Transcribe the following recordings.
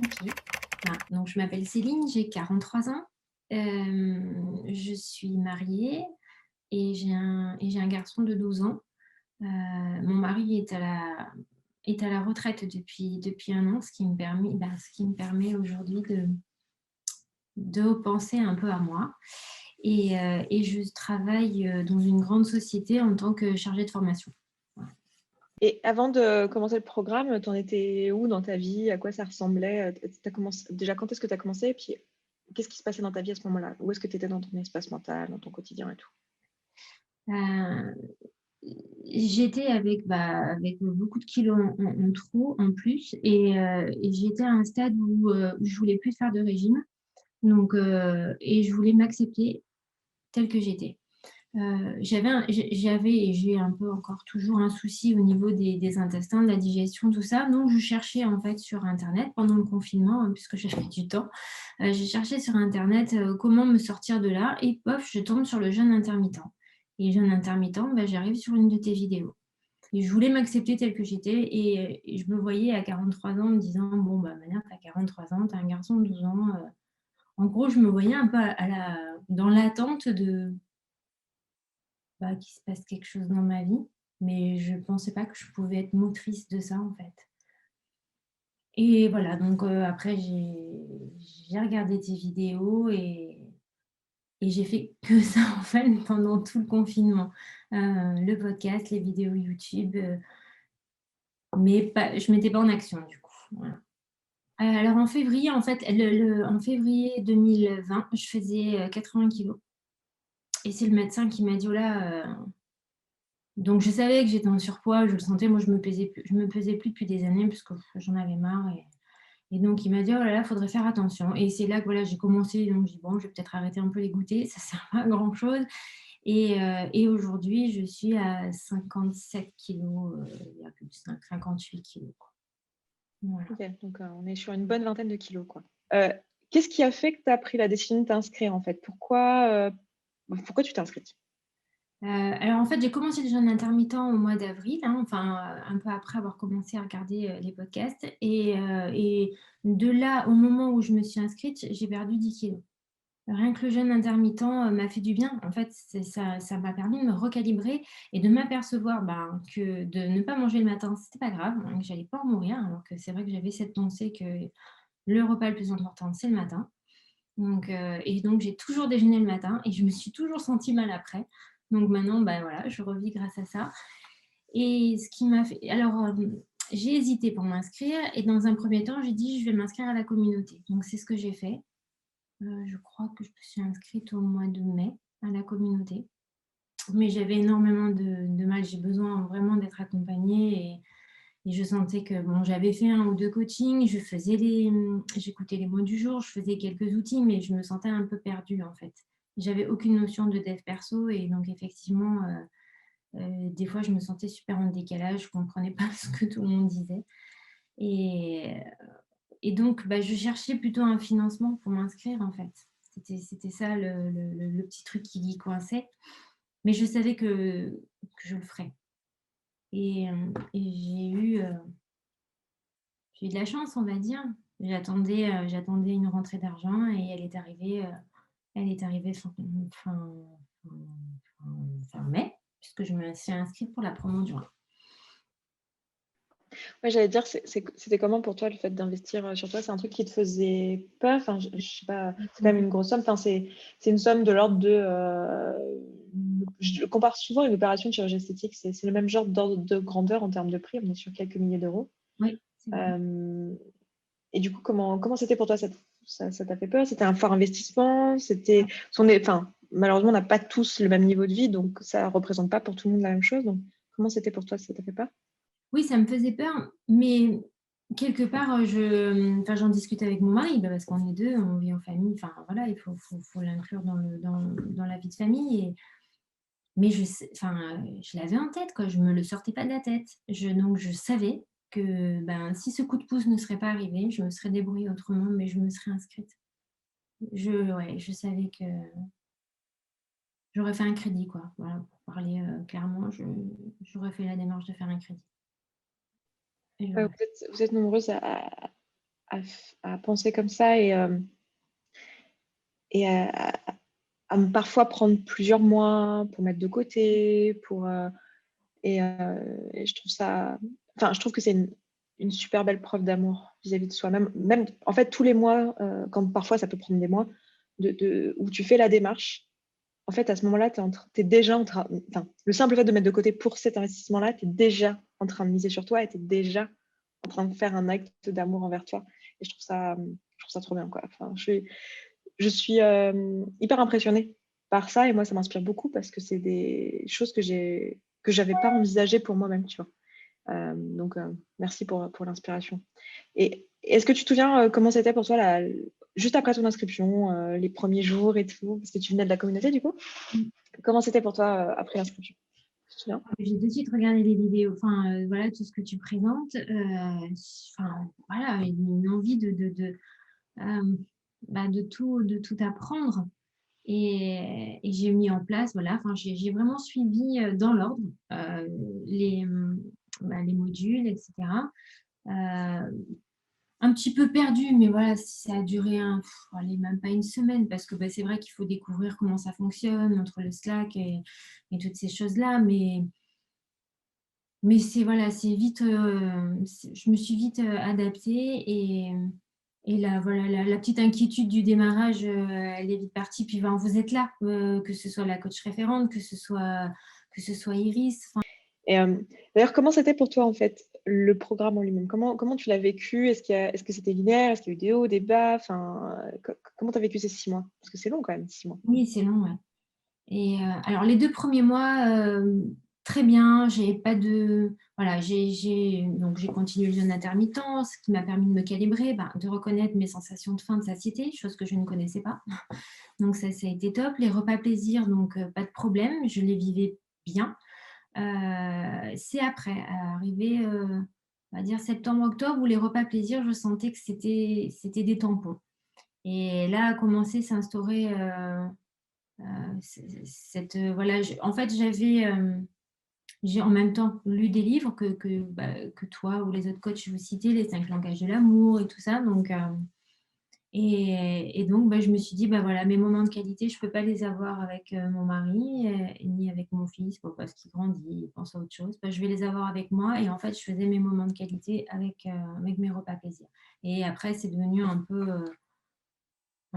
OK. Voilà, donc je m'appelle Céline, j'ai 43 ans. Je suis mariée et j'ai un garçon de 12 ans. Mon mari est à la retraite depuis 1 an, ce qui me permet aujourd'hui de penser un peu à moi et je travaille, dans une grande société en tant que chargée de formation. Voilà. Et avant de commencer le programme, tu en étais où dans ta vie? À quoi ça ressemblait? Tu commencé déjà quand est-ce que tu as commencé? Et puis, qu'est-ce qui se passait dans ta vie à ce moment-là? Où est-ce que tu étais dans ton espace mental, dans ton quotidien et tout? Heu, J'étais avec beaucoup de kilos en trop en plus et j'étais à un stade où je voulais plus faire de régime, donc et je voulais m'accepter telle que j'étais. J'avais et j'ai un peu encore toujours un souci au niveau des intestins, de la digestion, tout ça. Donc je cherchais en fait sur internet pendant le confinement, puisque j'avais du temps, j'ai cherché sur internet, comment me sortir de là et pof, je tombe sur le jeûne intermittent et jeûne intermittent, j'arrive sur une de tes vidéos et je voulais m'accepter telle que j'étais et je me voyais à 43 ans me disant: «Bon, maintenant tu as 43 ans, tu as un garçon de 12 ans», en gros, je me voyais un peu dans l'attente qu'il se passe quelque chose dans ma vie, mais je pensais pas que je pouvais être motrice de ça, en fait. Et voilà, donc après j'ai regardé tes vidéos et j'ai fait que ça, en fait, pendant tout le confinement. Le podcast, les vidéos YouTube, mais pas je mettais pas en action, du coup, voilà. Alors en février, en fait, en février 2020, je faisais, 80 kilogrammes et c'est le médecin qui m'a dit: «Oh là, donc je savais que j'étais en surpoids, je le sentais, moi je me pesais plus depuis des années parce que j'en avais marre et donc il m'a dit: «Oh là là, faudrait faire attention» et c'est là que voilà, j'ai commencé donc j'ai dit: «Bon, je vais peut-être arrêter un peu les goûters, ça sert pas à grand chose» et aujourd'hui je suis à 57 kilogrammes, virgule 5, 58 kilogrammes quoi. Voilà. OK, donc on est sur une bonne vingtaine de kilos, quoi. Heu, Qu'est-ce qui a fait que tu as pris la décision de t'inscrire, en fait? Pourquoi tu t'es inscrite? Alors en fait, j'ai commencé le jeûne intermittent au mois d'avril, hein, enfin, un peu après avoir commencé à regarder, les podcasts et de là au moment où je me suis inscrite, j'ai perdu 10 kilogrammes. Rien que le jeûne intermittent, m'a fait du bien. En fait, ça m'a permis de me recalibrer et de m'apercevoir, que de ne pas manger le matin, c'était pas grave, hein, que j'allais pas en mourir, alors que c'est vrai que j'avais cette pensée que le repas le plus important, c'est le matin. Donc j'ai toujours déjeuné le matin et je me suis toujours sentie mal après. Donc maintenant, voilà, je revis grâce à ça et ce qui m'a fait alors, j'ai hésité pour m'inscrire et dans un premier temps, j'ai dit: «Je vais m'inscrire à la communauté». Donc c'est ce que j'ai fait. Je crois que je me suis inscrite au mois de mai à la communauté, mais j'avais énormément de mal. J'ai besoin vraiment d'être accompagnée et je sentais que bon, j'avais fait 1 ou 2 coachings, j'écoutais les mots du jour, je faisais quelques outils, mais je me sentais un peu perdue, en fait. J'avais aucune notion de dev perso et donc effectivement, des fois, je me sentais super en décalage, je comprenais pas ce que tout le monde disait et et donc je cherchais plutôt un financement pour m'inscrire, en fait. C'était ça le petit truc qui coinçait, mais je savais que je le ferais et j'ai eu de la chance, on va dire. J'attendais une rentrée d'argent et elle est arrivée fin fin mai, puisque je me suis inscrite pour la promo de juin. Ouais, j'allais dire, c'était comment pour toi le fait d'investir, sur toi? C'est un truc qui te faisait peur? Enfin, je sais pas, c'est quand même une grosse somme. Enfin, c'est une somme de l'ordre de, je compare souvent une opération de chirurgie esthétique, c'est le même genre d'ordre de grandeur en termes de prix, on est sur quelques milliers d'euros. Oui, c'est vrai. Hem Et du coup, comment c'était pour toi? Ça t'a fait peur? C'était un fort investissement? C'était enfin, malheureusement, on n'a pas tous le même niveau de vie, donc ça représente pas pour tout le monde la même chose, donc comment c'était pour toi? Ça t'a fait peur? Oui, ça me faisait peur, mais quelque part, j'en discute avec mon mari, parce qu'on est 2, on vit en famille, enfin voilà, il faut l'inclure dans la vie de famille mais je l'avais en tête quoi, je me le sortais pas de la tête. Donc je savais que, si ce coup de pouce ne serait pas arrivé, je me serais débrouillée autrement, mais je me serais inscrite. Ouais, je savais que j'aurais fait un crédit quoi, voilà, pour parler, clairement, j'aurais fait la démarche de faire un crédit et je Ouais, l'aurais fait. vous êtes nombreuses à à penser comme ça et à parfois prendre plusieurs mois pour mettre de côté, et je trouve ça, enfin, je trouve que c'est une super belle preuve d'amour vis-à-vis de soi. Même, en fait, tous les mois, quand parfois ça peut prendre des mois, où tu fais la démarche, en fait, à ce moment-là, tu es déjà en train, enfin, le simple fait de mettre de côté pour cet investissement-là, tu es déjà en train de miser sur toi et tu es déjà en train de faire un acte d'amour envers toi. Et je trouve ça trop bien, quoi. Enfin, je suis hyper impressionnée par ça et moi, ça m'inspire beaucoup parce que c'est des choses que j'avais pas envisagées pour moi-même, tu vois. Donc, merci pour l'inspiration. Et est-ce que tu te souviens comment c'était pour toi juste après ton inscription, les premiers jours et tout, parce que tu venais de la communauté du coup? Comment c'était pour toi après l'inscription? Tu te souviens? J'ai tout de suite regardé les vidéos, enfin, voilà, tout ce que tu présentes. Enfin, voilà, une envie de tout apprendre. Et j'ai mis en place, voilà, enfin, j'ai vraiment suivi dans l'ordre les, les modules, etc. Euh, un petit peu perdu, mais voilà, ça a duré allez, même pas une semaine, parce que c'est vrai qu'il faut découvrir comment ça fonctionne entre le Slack et toutes ces choses-là, mais c'est voilà, c'est vite, je me suis vite adaptée et là, voilà, la petite inquiétude du démarrage, elle est vite partie. Puis ben, vous êtes là, que ce soit la coach référente, que ce soit Iris. Et d'ailleurs, comment c'était pour toi en fait le programme en lui-même? Comment tu l'as vécu? Est-ce que c'était linéaire? Est-ce qu'il y a eu des hauts, des bas? Enfin, comment tu as vécu ces 6 mois? Parce que c'est long quand même, 6 mois. Oui, c'est long, ouais. Et alors, les 2 premiers mois, très bien. J'ai pas de. Voilà, donc j'ai continué le jeûne intermittent, ce qui m'a permis de me calibrer, de reconnaître mes sensations de faim, de satiété, chose que je ne connaissais pas. Donc, ça a été top. Les repas plaisir, donc pas de problème, je les vivais bien. C'est après, arrivé, on va dire septembre-octobre, où les repas plaisir, je sentais que c'était des tampons. Et là a commencé à s'instaurer voilà, en fait, j'ai en même temps lu des livres que toi ou les autres coachs vous citez, les 5 langages de l'amour et tout ça. Donc, et donc, je me suis dit, voilà, mes moments de qualité, je ne peux pas les avoir avec mon mari ni avec mon fils, parce qu'il grandit, il pense à autre chose. Je vais les avoir avec moi. Et en fait, je faisais mes moments de qualité avec mes repas plaisir. Et après, c'est devenu un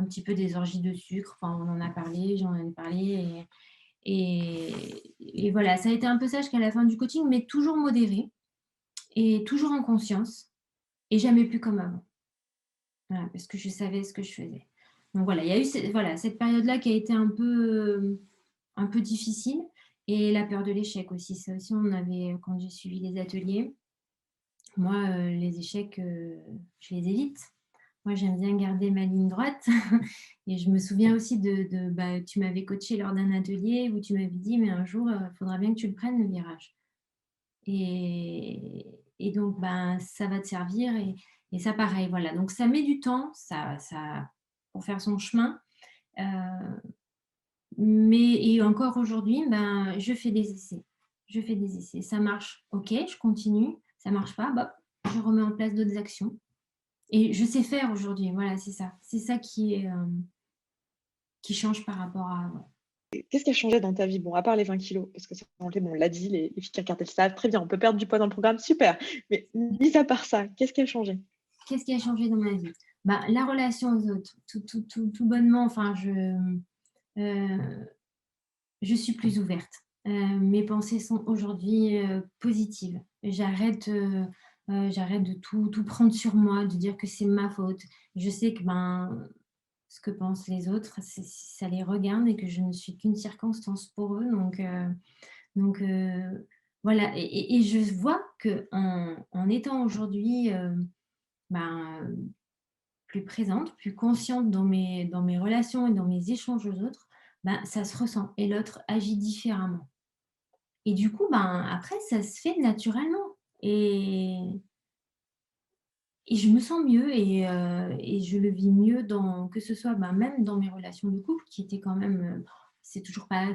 petit peu des orgies de sucre. Enfin, on en a parlé, j'en ai parlé. Et voilà, ça a été un peu ça jusqu'à la fin du coaching, mais toujours modéré et toujours en conscience et jamais plus comme avant. Voilà, parce que je savais ce que je faisais. Donc voilà, il y a eu cette période-là qui a été un peu difficile, et la peur de l'échec aussi. Ça aussi, on avait, quand j'ai suivi les ateliers, moi, les échecs, je les évite. Moi, j'aime bien garder ma ligne droite. Et je me souviens aussi tu m'avais coaché lors d'un atelier où tu m'avais dit, mais un jour, il faudra bien que tu le prennes, le virage. Et donc, ça va te servir. Et ça, pareil, voilà. Donc, ça met du temps, pour faire son chemin. Euh, et encore aujourd'hui, je fais des essais. Je fais des essais. Ça marche, ok, je continue. Ça marche pas, je remets en place d'autres actions. Et je sais faire aujourd'hui. Voilà, c'est ça. C'est ça qui change par rapport à avant. Qu'est-ce qui a changé dans ta vie? Bon, à part les 20 kilos, parce que ça, bon, on l'a dit, les filles qui regardent le savent, très bien, on peut perdre du poids dans le programme, super. Mais mis à part ça, qu'est-ce qui a changé? Qu'est-ce qui a changé dans ma vie? La relation aux autres, tout bonnement. Enfin, je suis plus ouverte. Mes pensées sont aujourd'hui positives. J'arrête de tout prendre sur moi, de dire que c'est ma faute. Je sais que ce que pensent les autres, ça les regarde et que je ne suis qu'une circonstance pour eux. Donc, voilà. Et je vois que en étant aujourd'hui ben, plus présente, plus consciente dans mes relations et dans mes échanges aux autres, ça se ressent et l'autre agit différemment. Et du coup, après, ça se fait naturellement. Et je me sens mieux et je le vis mieux que ce soit même dans mes relations de couple qui étaient quand même, c'est toujours pas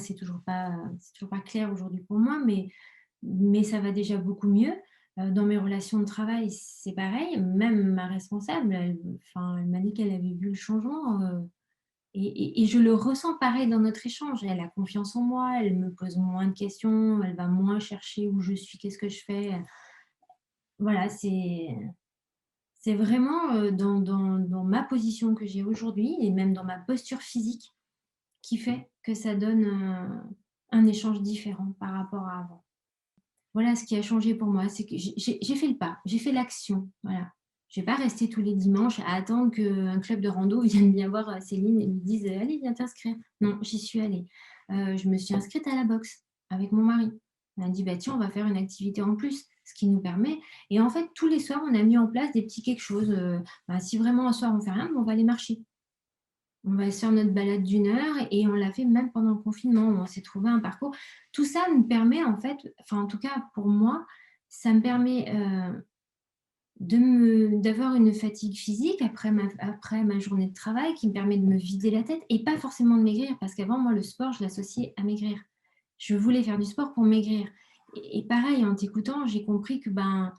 clair aujourd'hui pour moi, mais ça va déjà beaucoup mieux. Dans mes relations de travail, c'est pareil. Même ma responsable, elle m'a dit qu'elle avait vu le changement. Et je le ressens pareil dans notre échange. Elle a confiance en moi, elle me pose moins de questions, elle va moins chercher où je suis, qu'est-ce que je fais. Voilà, c'est vraiment dans ma position que j'ai aujourd'hui et même dans ma posture physique qui fait que ça donne un échange différent par rapport à avant. Voilà ce qui a changé pour moi, c'est que j'ai fait le pas, j'ai fait l'action, voilà. Je vais pas rester tous les dimanches à attendre qu'un club de rando vienne bien voir, Céline et me dise: «Allez, viens t'inscrire». Non, j'y suis allée. Je me suis inscrite à la boxe avec mon mari. On a dit: «Bah, tiens, on va faire une activité en plus», ce qui nous permet et en fait, tous les soirs, on a mis en place des petits quelque chose, bah, si vraiment un soir on fait rien, bah, on va aller marcher. On va se faire notre balade d'1 heure et on l'a fait même pendant le confinement. On s'est trouvé un parcours. Tout ça me permet en fait, enfin en tout cas pour moi, ça me permet d'avoir une fatigue physique après ma journée de travail qui me permet de me vider la tête et pas forcément de maigrir parce qu'avant moi le sport je l'associais à maigrir. Je voulais faire du sport pour maigrir. Et pareil en t'écoutant j'ai compris que ben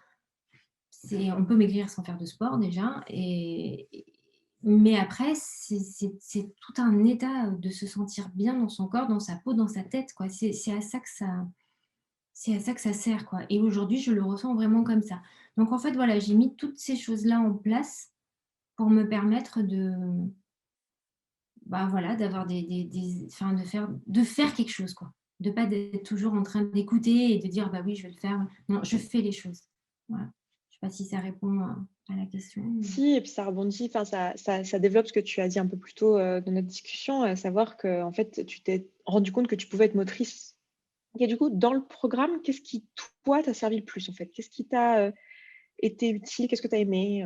on peut maigrir sans faire de sport déjà, mais après, c'est tout un état de se sentir bien dans son corps, dans sa peau, dans sa tête, quoi. C'est à ça que ça sert, quoi. Et aujourd'hui, je le ressens vraiment comme ça. Donc en fait, voilà, j'ai mis toutes ces choses-là en place pour me permettre bah, voilà, d'avoir enfin, de faire quelque chose, quoi. De pas d'être toujours en train d'écouter et de dire: «Bah oui, je vais le faire». Non, je fais les choses. Voilà. Je sais pas si ça répond à la question. Si, et puis ça rebondit, enfin ça développe ce que tu as dit un peu plus tôt, dans notre discussion, à savoir que en fait, tu t'es rendu compte que tu pouvais être motrice. Et du coup, dans le programme, qu'est-ce qui, toi, t'a servi le plus, en fait? Qu'est-ce qui t'a, été utile? Qu'est-ce que tu as aimé?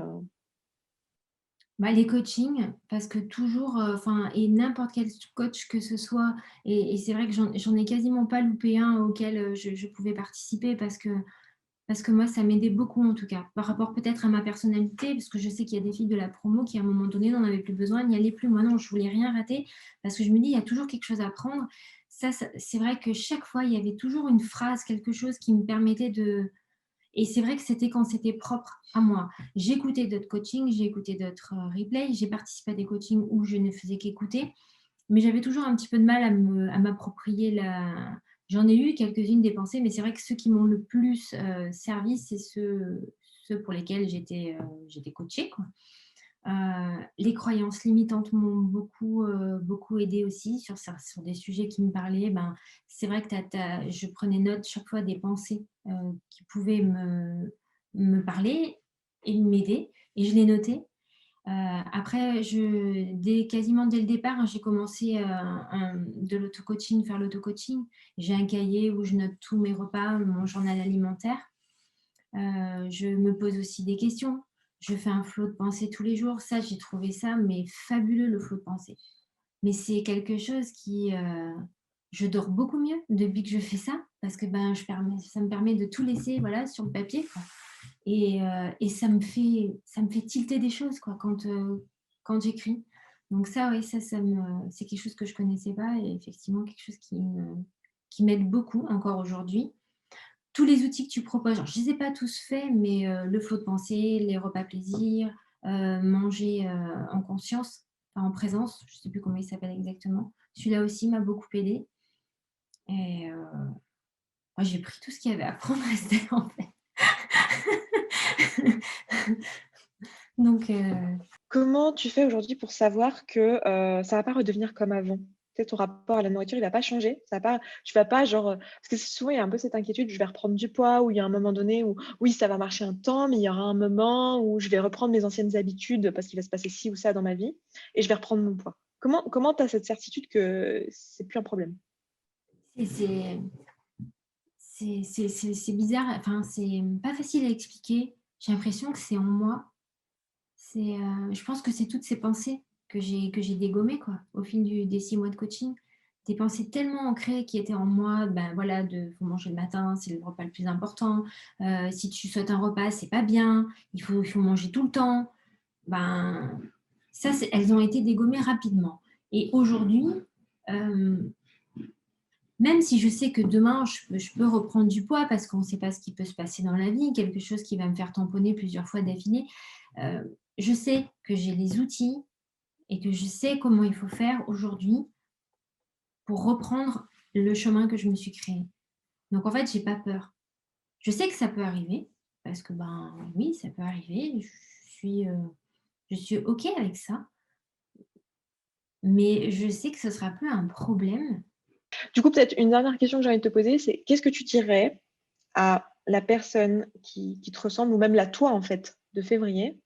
Bah, les coachings, parce que toujours, enfin et n'importe quel coach que ce soit et c'est vrai que j'en ai quasiment pas loupé un auquel, je pouvais participer parce que moi, ça m'aidait beaucoup en tout cas, par rapport peut-être à ma personnalité, parce que je sais qu'il y a des filles de la promo qui, à un moment donné, n'en avaient plus besoin, n'y allaient plus. Moi non, je voulais rien rater parce que je me dis: «Il y a toujours quelque chose à apprendre». Ça c'est vrai que chaque fois, il y avait toujours une phrase, quelque chose qui me permettait de et c'est vrai que c'était quand c'était propre à moi. J'écoutais d'autres coachings, j'ai écouté d'autres, replays, j'ai participé à des coachings où je ne faisais qu'écouter, mais j'avais toujours un petit peu de mal à m'approprier la j'en ai eu quelques-unes des pensées, mais c'est vrai que ceux qui m'ont le plus, servi, c'est ceux pour lesquels j'étais coachée, quoi. Les croyances limitantes m'ont beaucoup aidée aussi sur des sujets qui me parlaient. Ben, c'est vrai que je prenais note chaque fois des pensées, qui pouvaient me parler et m'aider et je les notais. Après quasiment dès le départ, hein, j'ai commencé, de l'auto-coaching, faire l'auto-coaching. J'ai un cahier où je note tous mes repas, mon journal alimentaire. Je me pose aussi des questions. Je fais un flot de pensée tous les jours. Ça, j'ai trouvé ça mais fabuleux, le flot de pensée. Mais c'est quelque chose je dors beaucoup mieux depuis que je fais ça parce que, ben, ça me permet de tout laisser, voilà, sur le papier, quoi et ça me fait tilter des choses, quoi, quand j'écris. Donc ça, oui, c'est quelque chose que je connaissais pas et effectivement quelque chose qui m'aide beaucoup encore aujourd'hui. Tous les outils que tu proposes, alors je les ai pas tous faits, mais le flot de pensée, les repas plaisir, manger, en conscience, enfin en présence, je sais plus comment il s'appelle exactement. Celui-là aussi m'a beaucoup aidée et moi j'ai pris tout ce qu'il y avait à prendre à cette en fait. Donc Comment tu fais aujourd'hui pour savoir que, ça va pas redevenir comme avant? Tu sais, ton rapport à la nourriture, il va pas changer? Ça va pas tu vas pas genre, parce que souvent il y a un peu cette inquiétude, je vais reprendre du poids ou il y a un moment donné où oui, ça va marcher un temps, mais il y aura un moment où je vais reprendre mes anciennes habitudes parce qu'il va se passer ci ou ça dans ma vie et je vais reprendre mon poids. Comment tu as cette certitude que c'est plus un problème? et c'est bizarre, enfin, c'est pas facile à expliquer. J'ai l'impression que c'est en moi. Je pense que c'est toutes ces pensées que j'ai dégommées, quoi, au fil des 6 mois de coaching. Des pensées tellement ancrées qui étaient en moi, ben, voilà, faut manger le matin, c'est le repas le plus important. Si tu sautes un repas, c'est pas bien. Il faut manger tout le temps. Ben, ça, elles ont été dégommées rapidement et aujourd'hui, hem même si je sais que demain, je peux reprendre du poids parce qu'on ne sait pas ce qui peut se passer dans la vie, quelque chose qui va me faire tamponner plusieurs fois d'affilée, je sais que j'ai les outils et que je sais comment il faut faire aujourd'hui pour reprendre le chemin que je me suis créé. Donc en fait, j'ai pas peur. Je sais que ça peut arriver parce que, ben, oui, ça peut arriver. Je suis OK avec ça, mais je sais que ce sera plus un problème. Du coup, peut-être une dernière question que j'ai envie de te poser, c'est qu'est-ce que tu dirais à la personne qui te ressemble, ou même la toi, en fait, de février,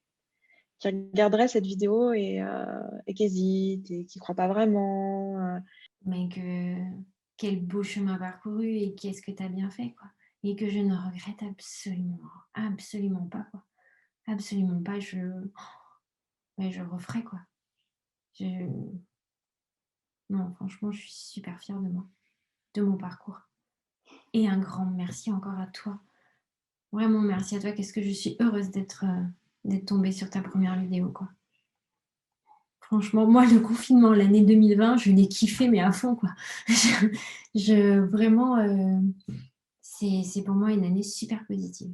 qui regarderait cette vidéo et qui hésite et qui croit pas vraiment. Mais quel beau chemin parcouru et qu'est-ce que tu as bien fait, quoi. Et que je ne regrette absolument, absolument pas, quoi. Absolument pas. Ouais, je referai, quoi. Je... Non, franchement, je suis super fière de moi, de mon parcours. Et un grand merci encore à toi. Vraiment merci à toi. Qu'est-ce que je suis heureuse d'être tombée sur ta première vidéo, quoi. Franchement, moi, le confinement, l'année 2020, je l'ai kiffé, mais à fond, quoi. Vraiment, c'est pour moi une année super positive.